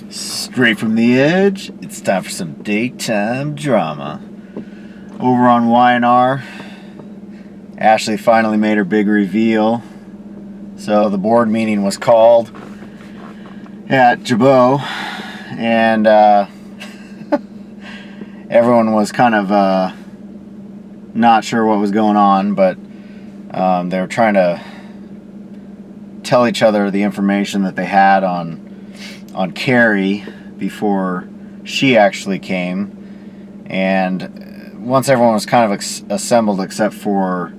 Straight from the edge, it's time for some daytime drama. Over on Y&R, Ashley finally made her big reveal. So the board meeting was called at Jabot, and everyone was kind of not sure what was going on, but they were trying to tell each other the information that they had on Carrie before she actually came. And once everyone was kind of assembled except for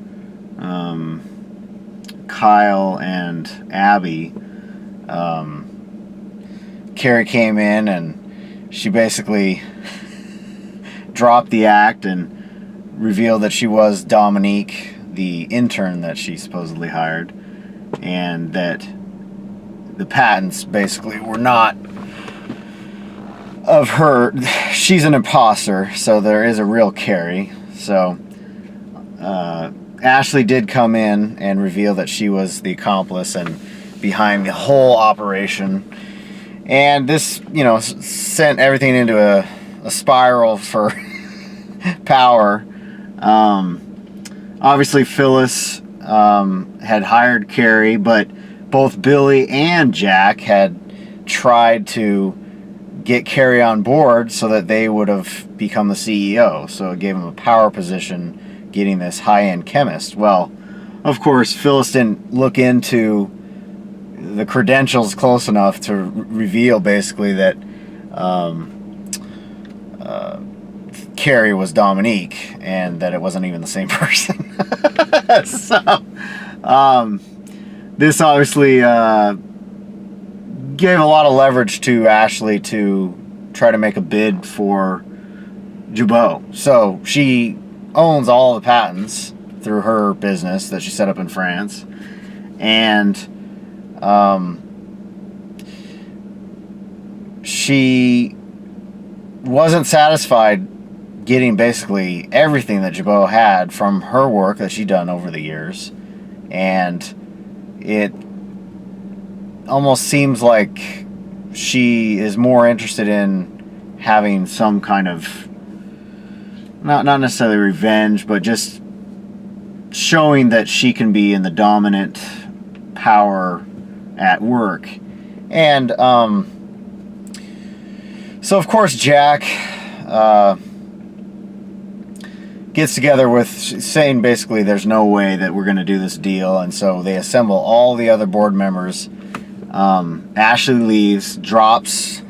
Kyle and Abby, Carrie came in and she basically dropped the act and revealed that she was Dominique, the intern that she supposedly hired, and that the patents basically were not of her. She's an imposter, so there is a real Carrie. So Ashley did come in and reveal that she was the accomplice and behind the whole operation. And this, sent everything into a spiral for power. Obviously, Phyllis had hired Carrie, but both Billy and Jack had tried to get Carrie on board so that they would have become the CEO. So it gave them a power position getting this high-end chemist. Well, of course, Phyllis didn't look into the credentials close enough to reveal basically that Carrie was Dominique and that it wasn't even the same person. So this obviously gave a lot of leverage to Ashley to try to make a bid for Jabot. So she owns all the patents through her business that she set up in France. And she wasn't satisfied getting basically everything that Jabot had from her work that she'd done over the years. And it almost seems like she is more interested in having some kind of, not necessarily revenge, but just showing that she can be in the dominant power at work. And so of course Jack gets together with saying basically there's no way that we're going to do this deal, and so they assemble all the other board members. Ashley leaves, drops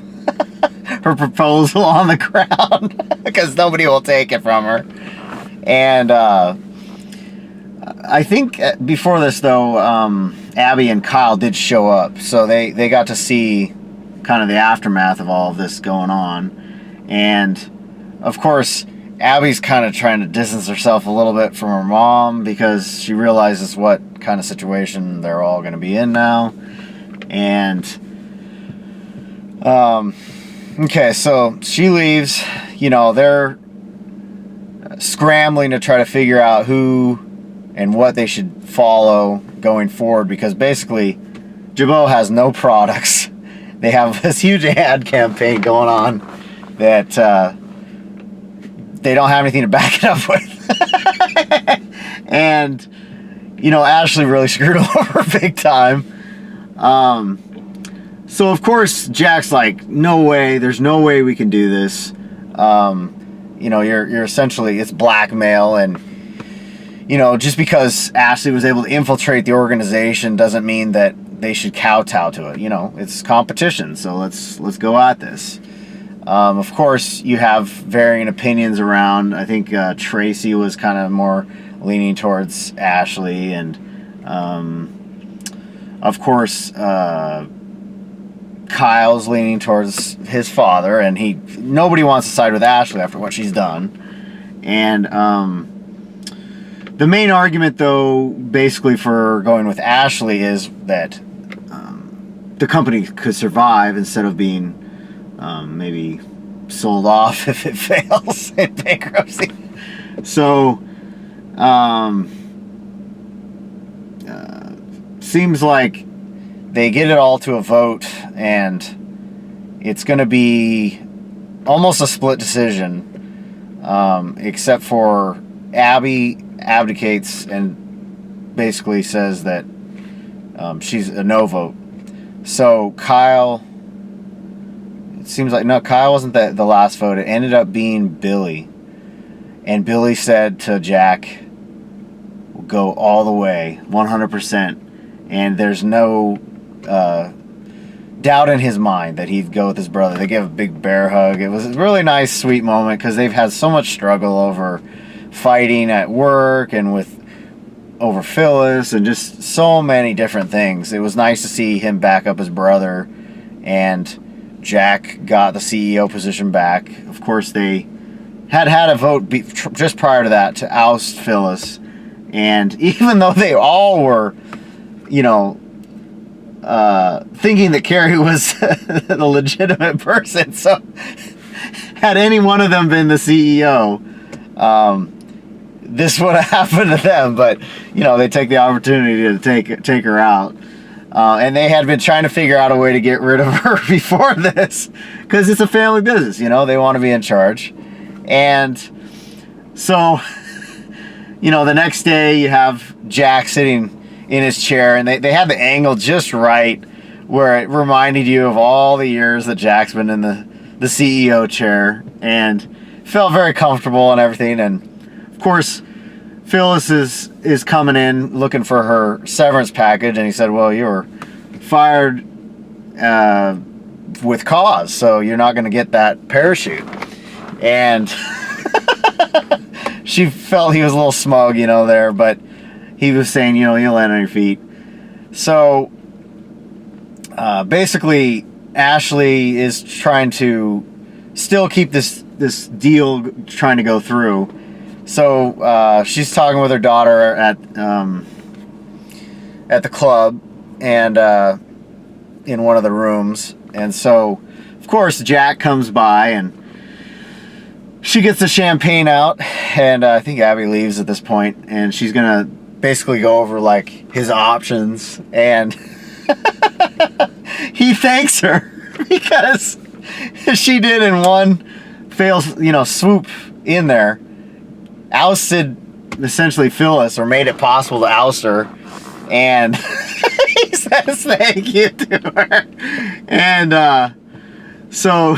her proposal on the ground because nobody will take it from her. And I think before this though, Abby and Kyle did show up, so they got to see kind of the aftermath of all of this going on. And of course Abby's kind of trying to distance herself a little bit from her mom because she realizes what kind of situation they're all going to be in now. And okay, so she leaves. They're scrambling to try to figure out who and what they should follow going forward, because basically Jabot has no products. They have this huge ad campaign going on that they don't have anything to back it up with. And Ashley really screwed them over big time. So of course Jack's like, no way, there's no way we can do this. You're essentially, it's blackmail, and just because Ashley was able to infiltrate the organization doesn't mean that they should kowtow to it. It's competition, so let's go at this. Of course, you have varying opinions around. I think Tracy was kind of more leaning towards Ashley, and of course Kyle's leaning towards his father, and nobody wants to side with Ashley after what she's done. And the main argument, though, basically for going with Ashley is that the company could survive instead of being maybe sold off if it fails in bankruptcy. So seems like they get it all to a vote, and it's going to be almost a split decision, except for Abby abdicates and basically says that she's a no vote. So Kyle, it seems like, no, Kyle wasn't the last vote. It ended up being Billy. And Billy said to Jack, we'll go all the way, 100%. And there's no doubt in his mind that he'd go with his brother. They gave a big bear hug. It was a really nice, sweet moment because they've had so much struggle over fighting at work and over Phyllis and just so many different things. It was nice to see him back up his brother, and Jack got the CEO position back. Of course, they had a vote just prior to that to oust Phyllis, and even though they all were, thinking that Carrie was the legitimate person, so had any one of them been the CEO, this would have happened to them. But they take the opportunity to take her out, and they had been trying to figure out a way to get rid of her before this because it's a family business. They want to be in charge. And so, the next day you have Jack sitting in his chair, and they had the angle just right where it reminded you of all the years that Jack's been in the CEO chair, and felt very comfortable and everything. And of course, Phyllis is coming in looking for her severance package, and he said, well, you were fired with cause, so you're not going to get that parachute. And she felt he was a little smug, there, but he was saying, you'll land on your feet. So basically, Ashley is trying to still keep this deal trying to go through. So she's talking with her daughter at the club and in one of the rooms. And so, of course, Jack comes by, and she gets the champagne out, and I think Abby leaves at this point, and she's gonna basically go over like his options, and he thanks her because she did in one fail, swoop in there, ousted essentially Phyllis, or made it possible to oust her, and he says thank you to her. And so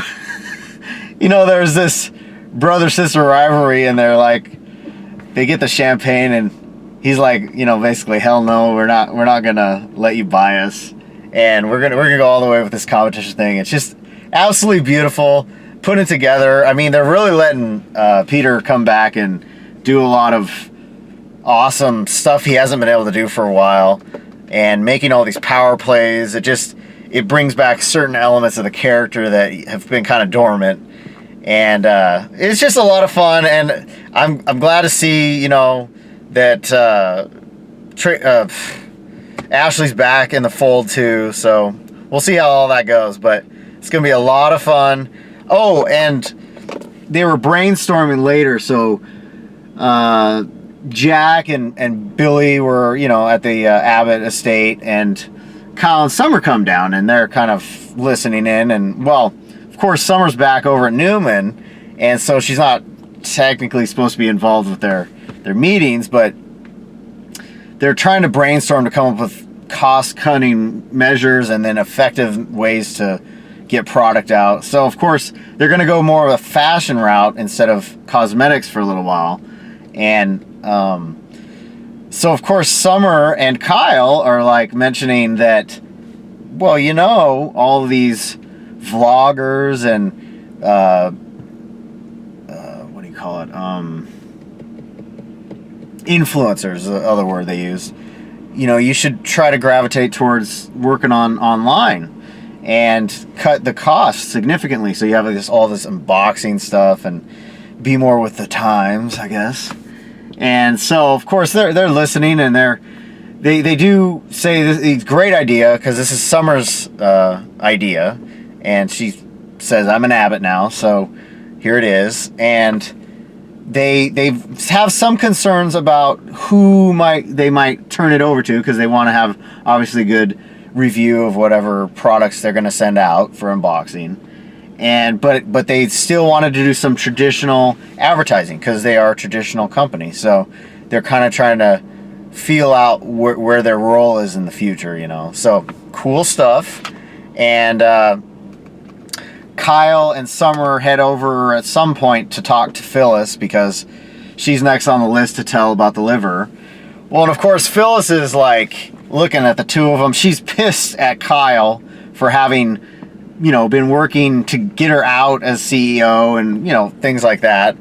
there's this brother-sister rivalry, and they get the champagne, and he's like, basically, hell no, we're not gonna let you buy us, and we're gonna go all the way with this competition thing. It's just absolutely beautiful, putting it together. I mean, they're really letting Peter come back and do a lot of awesome stuff he hasn't been able to do for a while, and making all these power plays. It brings back certain elements of the character that have been kind of dormant. And it's just a lot of fun, and I'm glad to see that Ashley's back in the fold too. So we'll see how all that goes, but it's gonna be a lot of fun. Oh, and they were brainstorming later. So Jack and Billy were at the Abbott estate, and Kyle and Summer come down, and they're kind of listening in, and well, of course, Summer's back over at Newman, and so she's not technically supposed to be involved with their meetings, but they're trying to brainstorm to come up with cost-cutting measures and then effective ways to get product out. So, of course, they're going to go more of a fashion route instead of cosmetics for a little while. And so, of course, Summer and Kyle are mentioning that, well, all these vloggers and what do you call it, influencers is the other word they use. You should try to gravitate towards working online and cut the cost significantly, so you have all this unboxing stuff and be more with the times, I guess. And so, of course, they're listening, and they do say this is a great idea, because this is Summer's idea. And she says, I'm an Abbott now, so here it is. And they have some concerns about who they might turn it over to, because they want to have, obviously, good review of whatever products they're going to send out for unboxing. But they still wanted to do some traditional advertising because they are a traditional company. So they're kind of trying to feel out where their role is in the future, you know. So cool stuff. And Kyle and Summer head over at some point to talk to Phyllis because she's next on the list to tell about the liver. Well, and of course, Phyllis is like looking at the two of them. She's pissed at Kyle for having, you know, been working to get her out as CEO and, you know, things like that.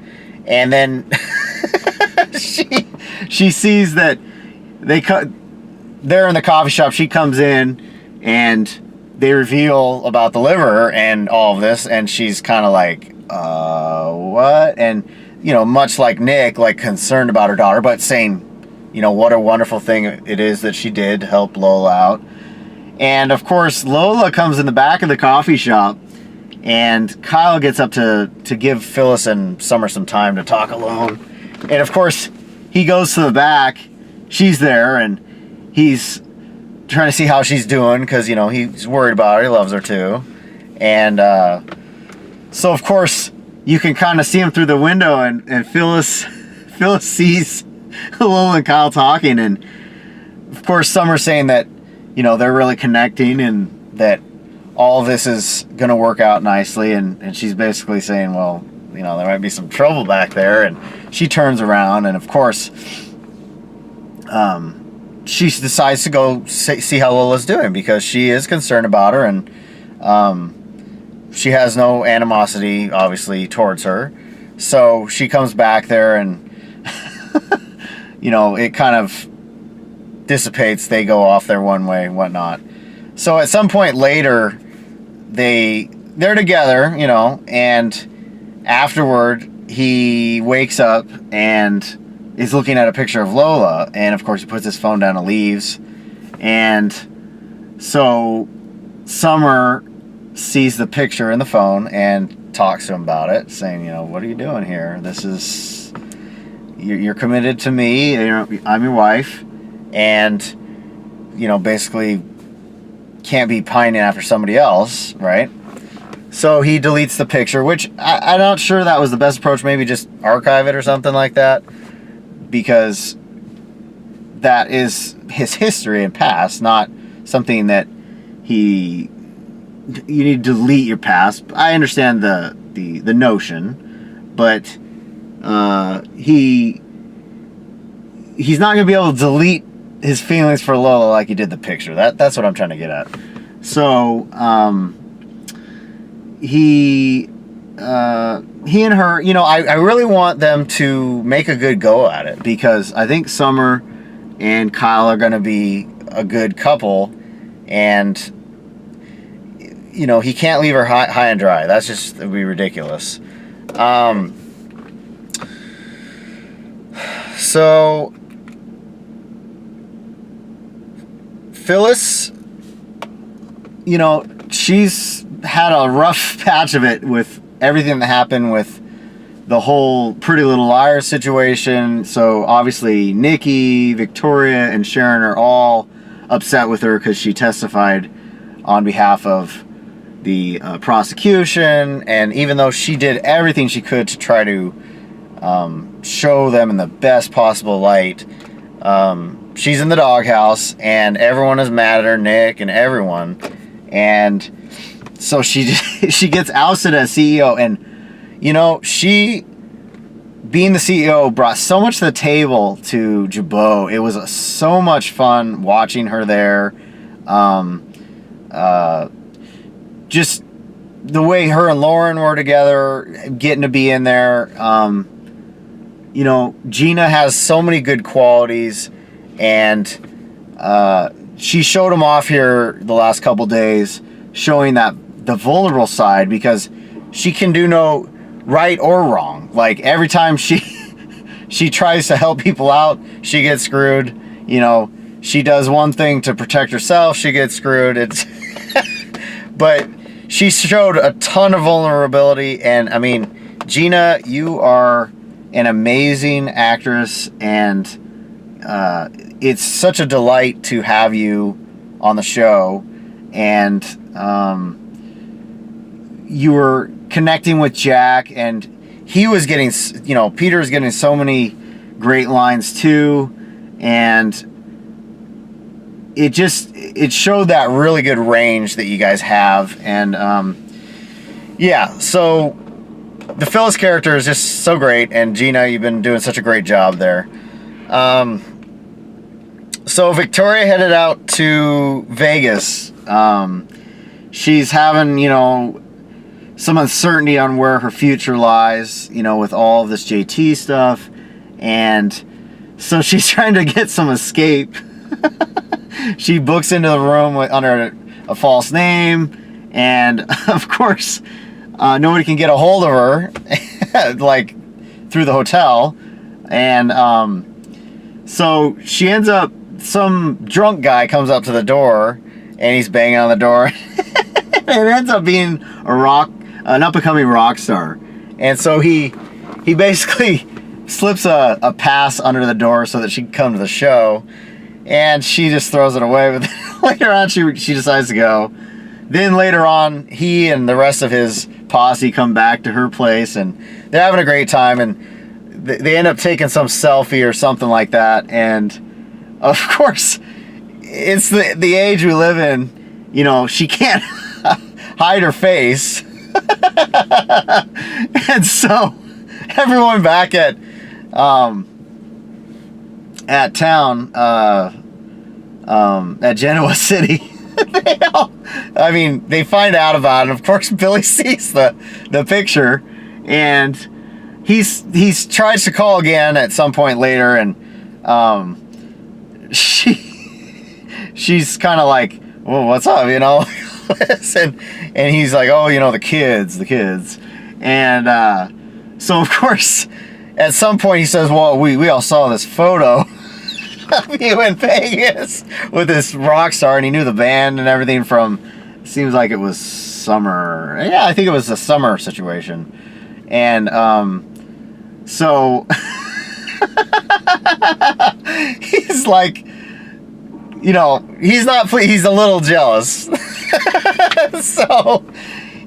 And then she sees that they're in the coffee shop. She comes in and they reveal about the liver and all of this, and she's kind of like, what? And, you know, much like Nick, like concerned about her daughter, but saying, you know, what a wonderful thing it is that she did to help Lola out. And of course, Lola comes in the back of the coffee shop, and Kyle gets up to give Phyllis and Summer some time to talk alone. And of course, he goes to the back. She's there, and he's trying to see how she's doing because, you know, he's worried about her. He loves her too. And so, of course, you can kind of see him through the window, and Phyllis sees Lola and Kyle talking. And, of course, Summer's saying that, you know, they're really connecting and that all of this is going to work out nicely. And she's basically saying, well, you know, there might be some trouble back there. And she turns around, and, of course, she decides to go see how Lola's doing because she is concerned about her, and she has no animosity, obviously, towards her. So she comes back there, and, you know, it kind of dissipates. They go off their one way and whatnot. So at some point later, they're together, you know, and afterward, he wakes up and is looking at a picture of Lola, and of course he puts his phone down and leaves. And so Summer sees the picture in the phone and talks to him about it, saying, you know, what are you doing here? This is, you're committed to me, I'm your wife, and, you know, basically can't be pining after somebody else, right? So he deletes the picture, which I'm not sure that was the best approach. Maybe just archive it or something like that, because that is his history and past, not something that you need to delete your past. I understand the notion, but he's not going to be able to delete his feelings for Lola like he did the picture. That's what I'm trying to get at. So he and her, you know, I really want them to make a good go at it, because I think Summer and Kyle are going to be a good couple, and, you know, he can't leave her high and dry. That's just, it'd be ridiculous. So Phyllis, you know, she's had a rough patch of it with everything that happened with the whole Pretty Little Liars situation. So obviously Nikki, Victoria, and Sharon are all upset with her because she testified on behalf of the prosecution, and even though she did everything she could to try to show them in the best possible light, she's in the doghouse, and everyone is mad at her, Nick and everyone. And so she gets ousted as CEO, and, you know, she, being the CEO, brought so much to the table to Jabot. It was so much fun watching her there. Just the way her and Lauren were together, getting to be in there. You know, Gina has so many good qualities, and she showed them off here the last couple days, showing that the vulnerable side, because she can do no right or wrong. Like, every time she tries to help people out, she gets screwed. You know, she does one thing to protect herself, she gets screwed. It's but she showed a ton of vulnerability, and I mean, Gina, you are an amazing actress, and it's such a delight to have you on the show, and you were connecting with Jack, and he was getting, Peter was getting so many great lines too, and it showed that really good range that you guys have. And so the Phyllis character is just so great, and Gina, you've been doing such a great job there. So Victoria headed out to Vegas. She's having, some uncertainty on where her future lies, with all of this JT stuff. And so she's trying to get some escape. She books into the room under a false name. And, of course, nobody can get a hold of her, like, through the hotel. And so she ends up, some drunk guy comes up to the door, and he's banging on the door. It ends up being an up-and-coming rock star. And so he basically slips a pass under the door so that she can come to the show. And she just throws it away. But later on, she decides to go. Then later on, he and the rest of his posse come back to her place, and they're having a great time. And they end up taking some selfie or something like that. And of course, it's the age we live in. She can't hide her face. And so everyone back at town, at Genoa City, they find out about it. Of course, Billy sees the picture, and he's tries to call again at some point later, and she's kind of like, well, what's up, and he's like, oh, the kids. And so of course at some point he says, well, we all saw this photo of you in Vegas with this rock star, and he knew the band and everything from, seems like it was summer. Yeah, I think it was a summer situation. And so he's like, he's a little jealous. So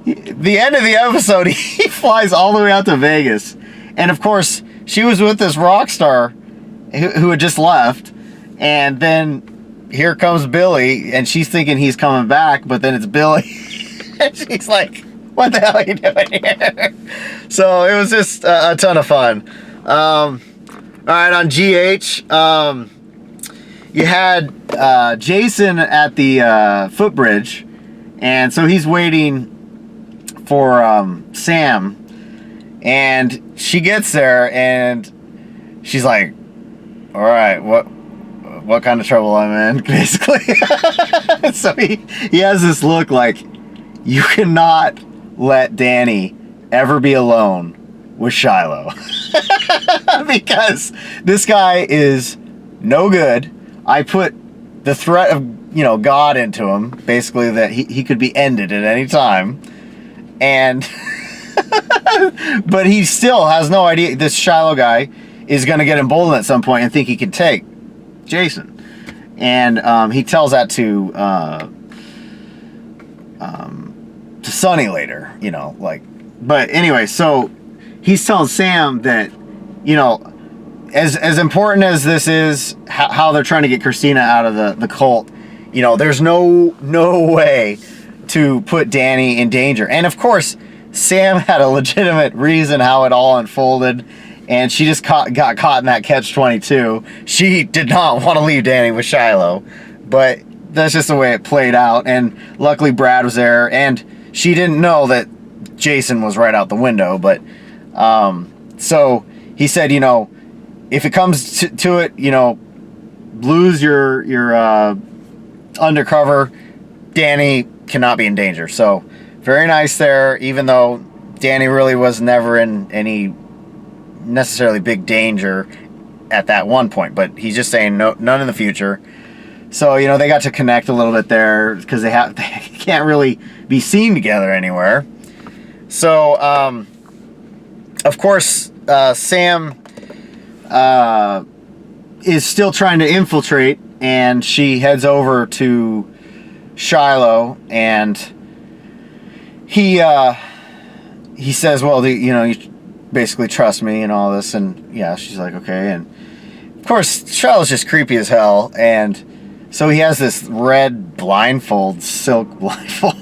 the end of the episode, he flies all the way out to Vegas, and of course she was with this rock star who had just left, and then here comes Billy, and she's thinking he's coming back, but then it's Billy. And she's like, what the hell are you doing here? So it was just a ton of fun. All right, on GH, you had Jason at the footbridge, and so he's waiting for Sam, and she gets there, and she's like, all right, what kind of trouble I'm in, basically. So he has this look like, you cannot let Danny ever be alone with Shiloh. Because this guy is no good. I put the threat of, God into him, basically, that he could be ended at any time. And, but he still has no idea this Shiloh guy is going to get emboldened at some point and think he can take Jason. And he tells that to Sonny later, but anyway, so he's telling Sam that, as important as this is, how they're trying to get Christina out of the cult, there's no way to put Danny in danger. And of course, Sam had a legitimate reason how it all unfolded, and she just got caught in that catch-22. She did not want to leave Danny with Shiloh, but that's just the way it played out. And luckily Brad was there, and she didn't know that Jason was right out the window. But so he said, if it comes to it, lose your undercover, Danny cannot be in danger. So very nice there, even though Danny really was never in any necessarily big danger at that one point, but he's just saying no, none in the future. So they got to connect a little bit there, because they can't really be seen together anywhere. So of course Sam is still trying to infiltrate, and she heads over to Shiloh, and he says, well, you basically trust me and all this, and yeah, she's like, okay. And of course, Shiloh's just creepy as hell, and so he has this red blindfold, silk blindfold,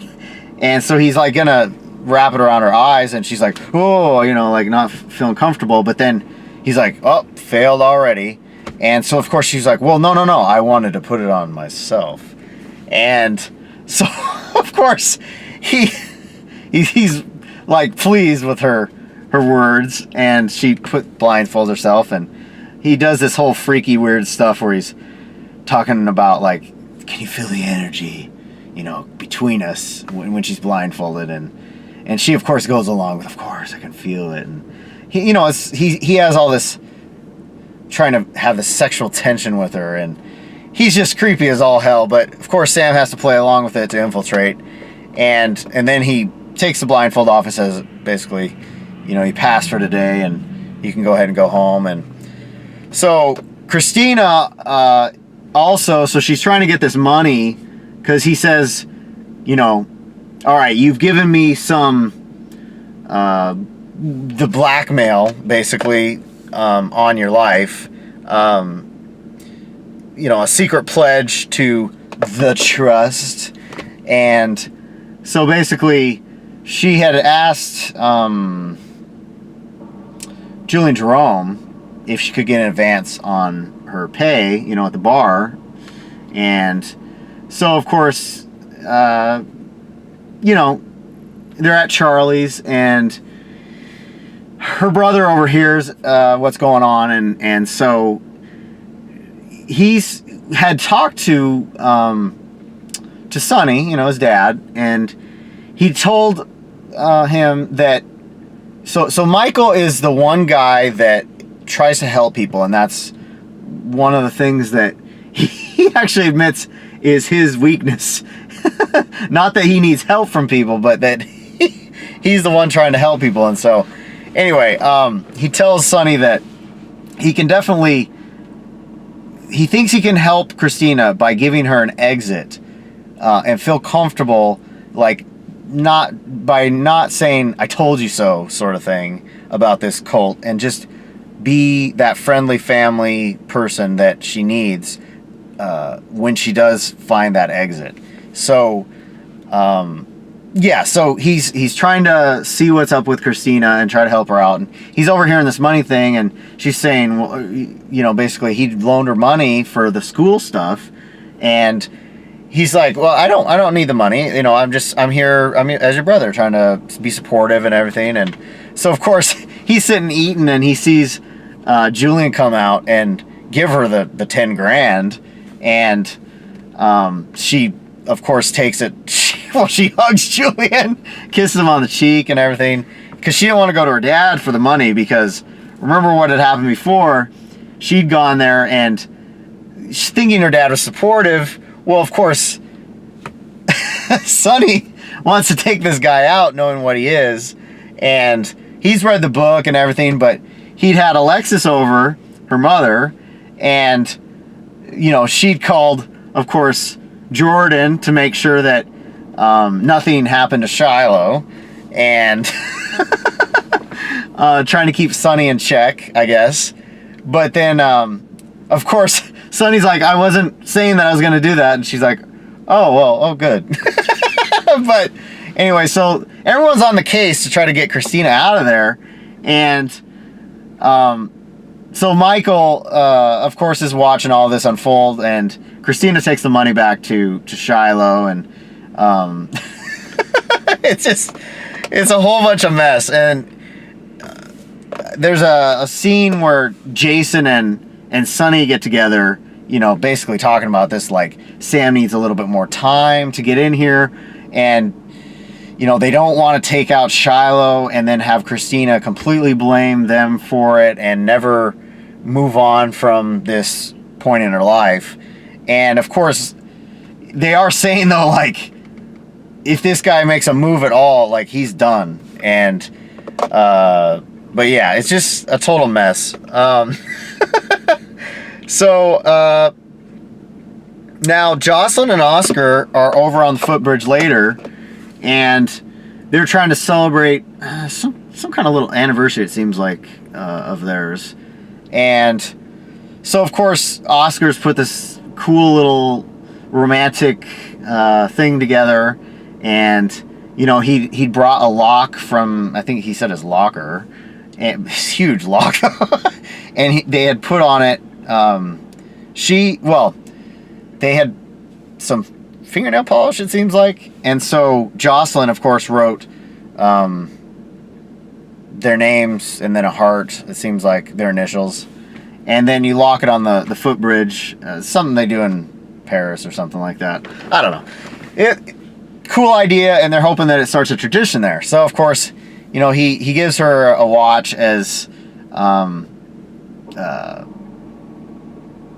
and so he's like gonna wrap it around her eyes, and she's like, oh, like not feeling comfortable, but then he's like, oh, failed already. And so of course she's like, well, no, I wanted to put it on myself. And so of course he's like pleased with her words, and she blindfolds herself, and he does this whole freaky weird stuff where he's talking about like, can you feel the energy, between us when she's blindfolded, and she of course goes along with, of course I can feel it, and he has all this trying to have this sexual tension with her, and he's just creepy as all hell. But of course Sam has to play along with it to infiltrate, and then he takes the blindfold off and says basically, he passed for today and you can go ahead and go home. And so Christina also, so she's trying to get this money because he says, all right, you've given me some the blackmail basically on your life, a secret pledge to the trust. And so basically she had asked Julian Jerome if she could get an advance on her pay, at the bar. And so of course they're at Charlie's, and her brother overhears what's going on, and so he's had talked to Sonny, his dad, and he told him that so Michael is the one guy that tries to help people, and that's one of the things that he actually admits is his weakness. Not that he needs help from people, but that he's the one trying to help people. And so anyway, he tells Sonny that he thinks he can help Christina by giving her an exit, and feel comfortable, like not saying "I told you so" sort of thing about this cult, and just be that friendly family person that she needs when she does find that exit. So so he's trying to see what's up with Christina and try to help her out, and he's overhearing this money thing, and she's saying, well, basically he loaned her money for the school stuff, and he's like, well, I don't need the money, I'm here as your brother, trying to be supportive and everything. And so of course he's sitting eating, and he sees Julian come out and give her the 10 grand, and she of course takes it. She hugs Julian, kisses him on the cheek and everything, because she didn't want to go to her dad for the money, because remember what had happened before. She'd gone there and she's thinking her dad was supportive. Well, of course Sonny wants to take this guy out knowing what he is, and he's read the book and everything, but he'd had Alexis over, her mother, and she'd called, of course, Jordan to make sure that nothing happened to Shiloh, and trying to keep Sonny in check, I guess. But then of course Sonny's like, I wasn't saying that I was going to do that, and she's like, oh good. But anyway, so everyone's on the case to try to get Christina out of there, and so Michael of course is watching all this unfold, and Christina takes the money back to Shiloh, and it's a whole bunch of mess. And there's a scene where Jason and Sonny get together, basically talking about this, like Sam needs a little bit more time to get in here, and they don't want to take out Shiloh and then have Christina completely blame them for it and never move on from this point in her life. And of course they are saying, though, like, if this guy makes a move at all, like, he's done. And but yeah, it's just a total mess. So Now, Josslyn and Oscar are over on the footbridge later, and they're trying to celebrate some kind of little anniversary, it seems like, of theirs. And so, of course, Oscar's put this cool little romantic thing together, and you know, he brought a lock from, I think he said his locker, and this huge lock, and they had put on it. They had some fingernail polish, it seems like, and so Josslyn, of course, wrote their names and then a heart. It seems like their initials, and then you lock it on the footbridge. Something they do in Paris or something like that. I don't know. Cool idea, and they're hoping that it starts a tradition there. So, of course, you know, he gives her a watch as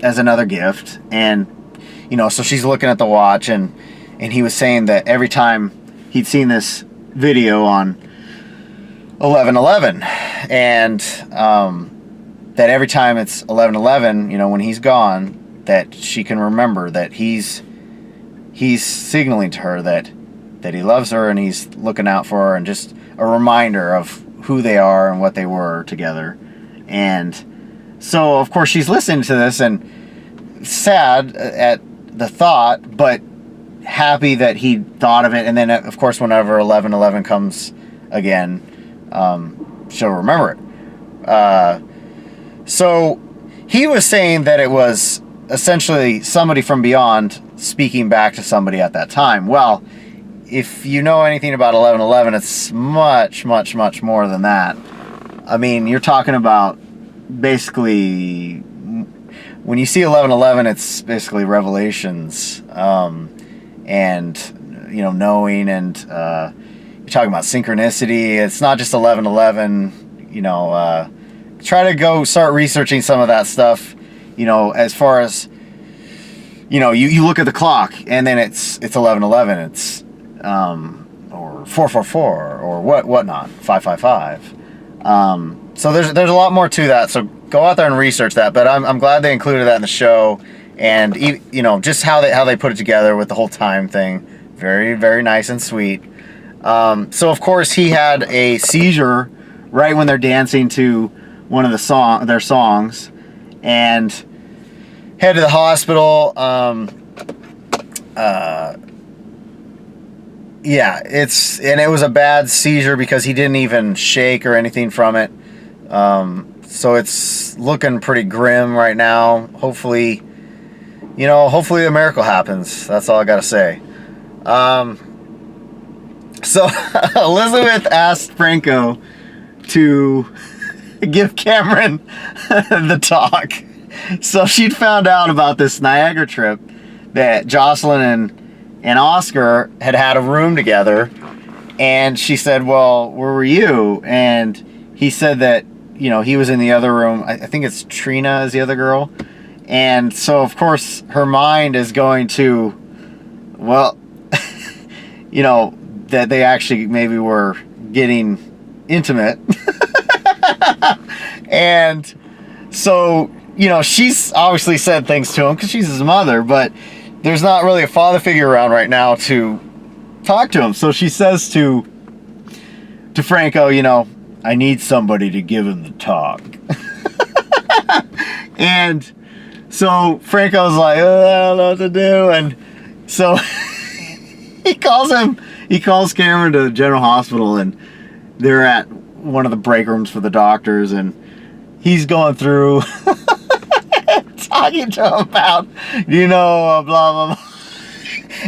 another gift, and you know, so she's looking at the watch, and he was saying that every time he'd seen this video on 11/11, and that every time it's 11/11, you know, when he's gone, that she can remember that he's signaling to her that he loves her and he's looking out for her, and just a reminder of who they are and what they were together. And so, of course, she's listening to this and sad at the thought, but happy that he thought of it. And then, of course, whenever 11/11 comes again, she'll remember it. So he was saying that it was essentially somebody from beyond speaking back to somebody at that time. Well, if you know anything about 11/11, it's much, much, much more than that. I mean, you're talking about basically, when you see 11/11, it's basically revelations, and, you know, knowing, and you're talking about synchronicity. It's not just 11/11, you know. Try to go start researching some of that stuff, you know, as far as, you know, you look at the clock, and then it's 11/11, it's or 444 or whatnot, 555. So there's a lot more to that. So go out there and research that. But I'm glad they included that in the show, and you know, just how they put it together with the whole time thing. Very, very nice and sweet. So of course he had a seizure right when they're dancing to one of their songs, and head to the hospital. Yeah, it was a bad seizure because he didn't even shake or anything from it. So it's looking pretty grim right now. Hopefully a miracle happens. That's all I gotta say. So Elizabeth asked Franco to give Cameron the talk. So she'd found out about this Niagara trip that Josslyn and Oscar had a room together, and she said, well, where were you? And he said that, you know, he was in the other room. I think it's Trina is the other girl. And so, of course, her mind is going to, well, you know, that they actually maybe were getting intimate. And so, you know, she's obviously said things to him because she's his mother, but there's not really a father figure around right now to talk to him. So she says to Franco, you know, I need somebody to give him the talk. And so Franco's like, oh, I don't know what to do. And so he calls Cameron to the General Hospital, and they're at one of the break rooms for the doctors, and he's going through talking to him about, you know, blah, blah, blah.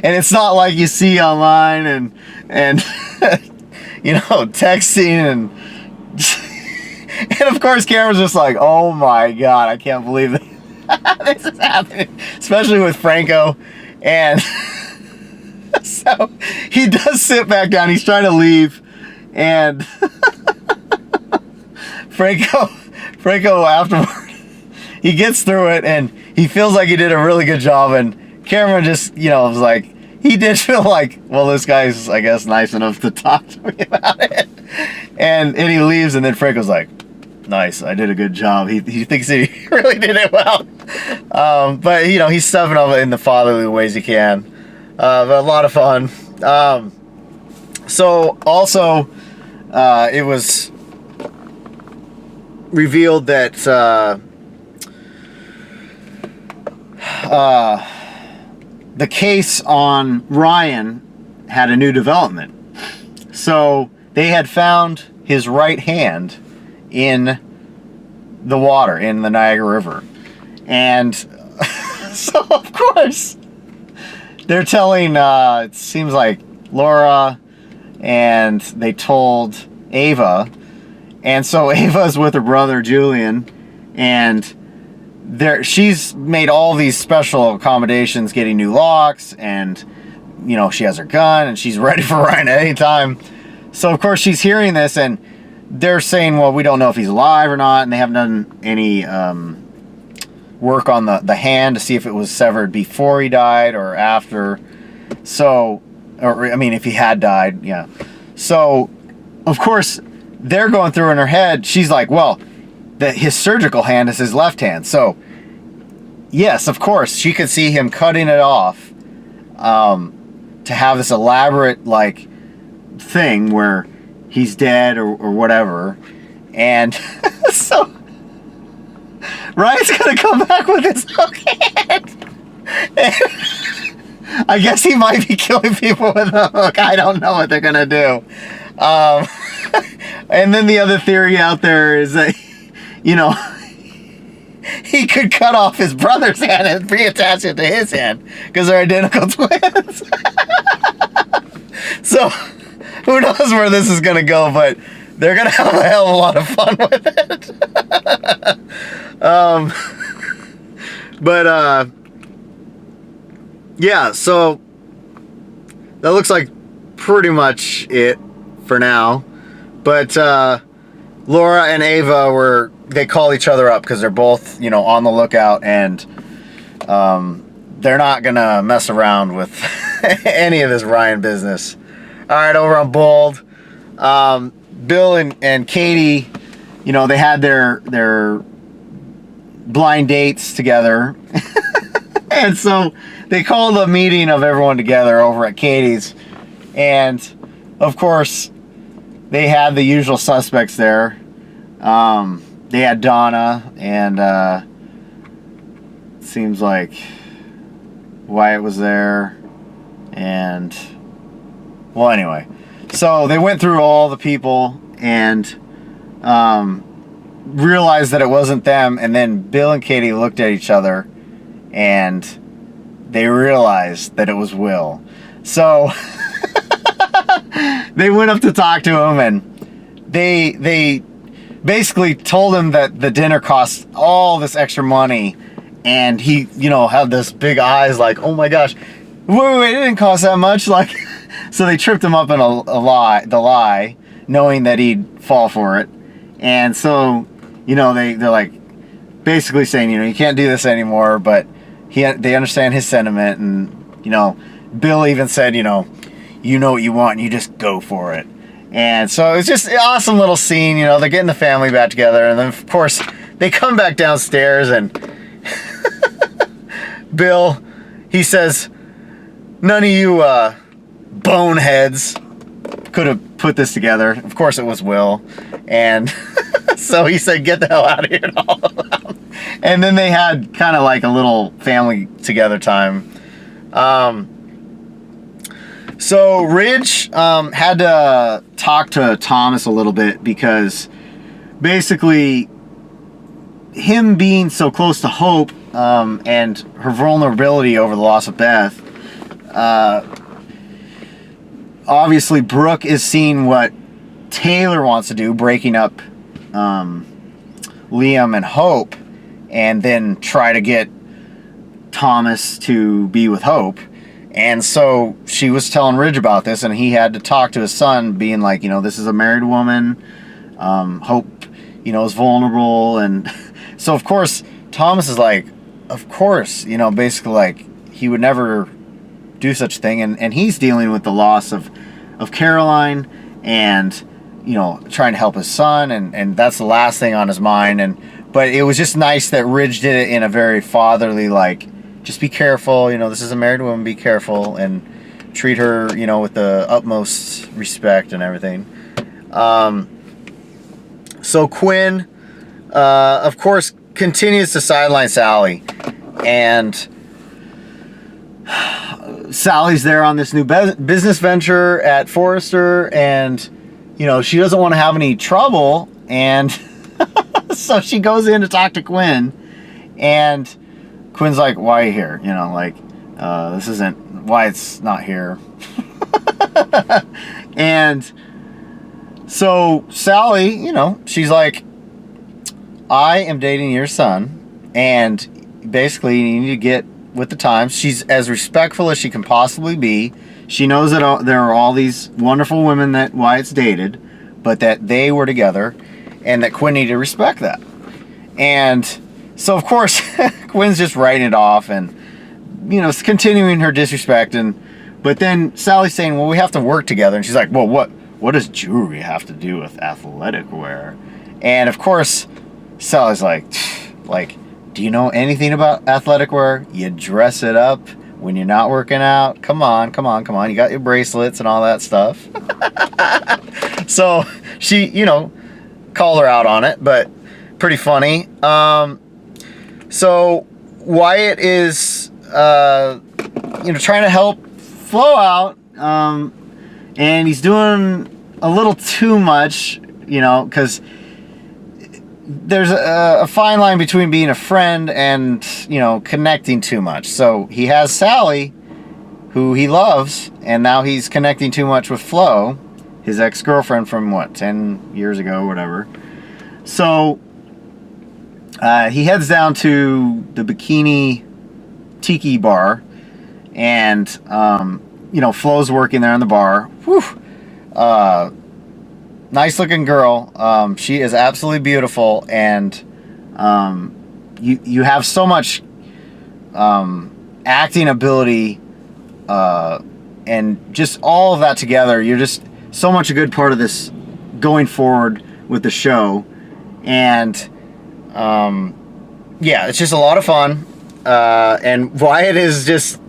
And it's not like you see online and you know, texting, and of course Cameron's just like, oh my God, I can't believe this is happening, especially with Franco. And so he does sit back down. He's trying to leave, and Franco afterward, he gets through it, and he feels like he did a really good job. And Cameron just, you know, was like, he did feel like, well, this guy's, I guess, nice enough to talk to me about it. And he leaves, and then Franco's like, nice, I did a good job. He thinks he really did it well. But, he's stepping up in the fatherly ways he can. But a lot of fun. So, also, it was revealed that the case on Ryan had a new development. So they had found his right hand in the water, in the Niagara River. And so, of course, they're telling, it seems like Laura, and they told Ava. And so Ava's with her brother, Julian, and she's made all these special accommodations, getting new locks, and she has her gun and she's ready for Ryan at any time. So of course she's hearing this, and they're saying, well, we don't know if he's alive or not, and they haven't done any work on the hand to see if it was severed before he died or after. So, if he had died, yeah. So of course they're going through in her head, she's like, well, his surgical hand is his left hand. So, yes, of course, she could see him cutting it off to have this elaborate, thing where he's dead or whatever. And so, Ryan's going to come back with his hook hand. And I guess he might be killing people with a hook. I don't know what they're going to do. And then the other theory out there is that, he could cut off his brother's hand and reattach it to his hand because they're identical twins. So, who knows where this is going to go, but they're going to have a hell of a lot of fun with it. Yeah, so that looks like pretty much it for now. But Laura and Ava they call each other up because they're both, on the lookout, and they're not going to mess around with any of this Ryan business. All right, over on Bold, Bill and Katie, they had their blind dates together. And so they called a meeting of everyone together over at Katie's. And, of course, they had the usual suspects there. They had Donna, and seems like Wyatt was there. And, well, anyway. So they went through all the people and realized that it wasn't them. And then Bill and Katie looked at each other, and they realized that it was Will. So they went up to talk to him, and they basically told him that the dinner cost all this extra money, and he, had this big eyes like, oh my gosh, wait, it didn't cost that much. So they tripped him up in the lie, knowing that he'd fall for it. And so, they're like basically saying, you can't do this anymore, but they understand his sentiment. And, Bill even said, you know what you want and you just go for it. And so it's just an awesome little scene. They're getting the family back together. And then, of course, they come back downstairs, and Bill, he says, none of you boneheads could have put this together. Of course, it was Will. And so he said, get the hell out of here. And all of them. And then they had kind of like a little family together time. So Ridge had to talk to Thomas a little bit, because basically him being so close to Hope and her vulnerability over the loss of Beth, obviously Brooke is seeing what Taylor wants to do, breaking up Liam and Hope, and then try to get Thomas to be with Hope. And so she was telling Ridge about this, and he had to talk to his son, being like, this is a married woman. Hope, is vulnerable. And so, of course, Thomas is like, of course, basically like he would never do such a thing. And he's dealing with the loss of Caroline, and, trying to help his son. And that's the last thing on his mind. And but it was just nice that Ridge did it in a very fatherly, like, just be careful, you know, this is a married woman, be careful, and treat her, you know, with the utmost respect and everything. So Quinn, of course, continues to sideline Sally, and Sally's there on this new business venture at Forrester, and, you know, she doesn't want to have any trouble, and so she goes in to talk to Quinn, and Quinn's like, why are you here? You know, like, this isn't, Wyatt's not here. And so Sally, you know, she's like, I am dating your son, and basically you need to get with the times. She's as respectful as she can possibly be. She knows that there are all these wonderful women that Wyatt's dated, but that they were together, and that Quinn needed to respect that. And so, of course, Quinn's just writing it off and, you know, continuing her disrespect. But then Sally's saying, well, we have to work together. And she's like, well, what does jewelry have to do with athletic wear? And, of course, Sally's like, do you know anything about athletic wear? You dress it up when you're not working out. Come on. You got your bracelets and all that stuff. So she, you know, called her out on it, but pretty funny. So Wyatt is, you know, trying to help Flo out, and he's doing a little too much, you know, because there's a fine line between being a friend and, you know, connecting too much. So he has Sally, who he loves, and now he's connecting too much with Flo, his ex-girlfriend from, 10 years ago or whatever. So he heads down to the Bikini Tiki bar, and, you know, Flo's working there in the bar. Whew. Nice looking girl. She is absolutely beautiful, and you have so much acting ability, and just all of that together. You're just so much a good part of this going forward with the show, and yeah, it's just a lot of fun. And Wyatt is just,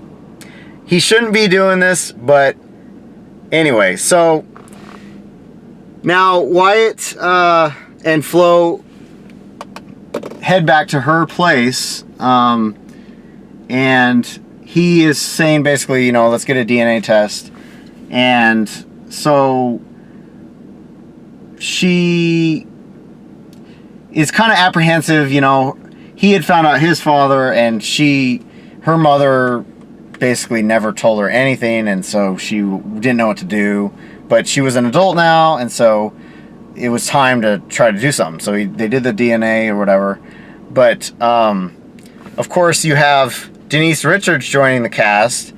he shouldn't be doing this, but anyway, so now Wyatt and Flo head back to her place, and he is saying basically, you know, let's get a DNA test. And so she is kind of apprehensive, you know. He had found out his father, and her mother basically never told her anything, and so she didn't know what to do. But she was an adult now, and so it was time to try to do something. So they did the DNA or whatever. But, of course, you have Denise Richards joining the cast,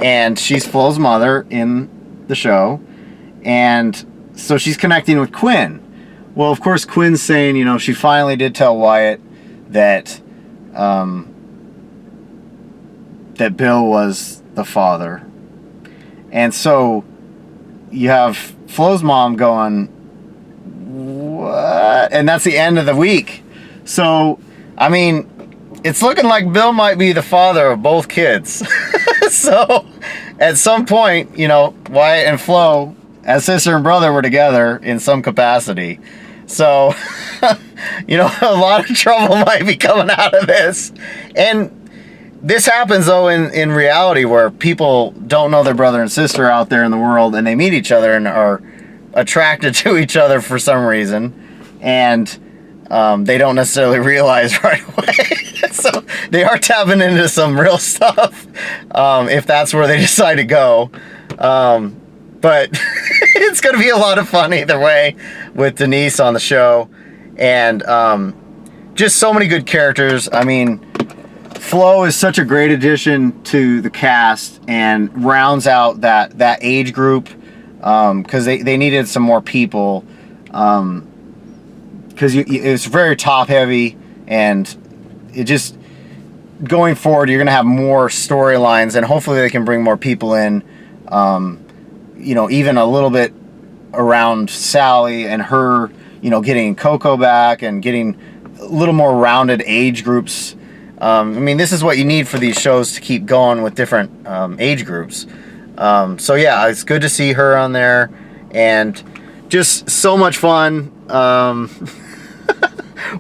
and she's Flo's mother in the show. And so she's connecting with Quinn. Well, of course, Quinn's saying, you know, she finally did tell Wyatt that that Bill was the father. And so you have Flo's mom going, what? And that's the end of the week. So, I mean, it's looking like Bill might be the father of both kids. So, at some point, you know, Wyatt and Flo, as sister and brother, were together in some capacity. So, you know, a lot of trouble might be coming out of this. And this happens, though, in reality, where people don't know their brother and sister out there in the world, and they meet each other and are attracted to each other for some reason, and they don't necessarily realize right away. So they are tapping into some real stuff, if that's where they decide to go. But it's going to be a lot of fun either way with Denise on the show. And just so many good characters. I mean, Flo is such a great addition to the cast and rounds out that age group, because they needed some more people, because it's very top heavy, and it just, going forward, you're going to have more storylines, and hopefully they can bring more people in, you know, even a little bit around Sally and her, you know, getting Coco back and getting little more rounded age groups. I mean, this is what you need for these shows to keep going with different age groups. So yeah, it's good to see her on there, and just so much fun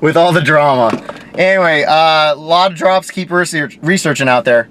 with all the drama. Anyway, a lot of drops. Keep researching out there.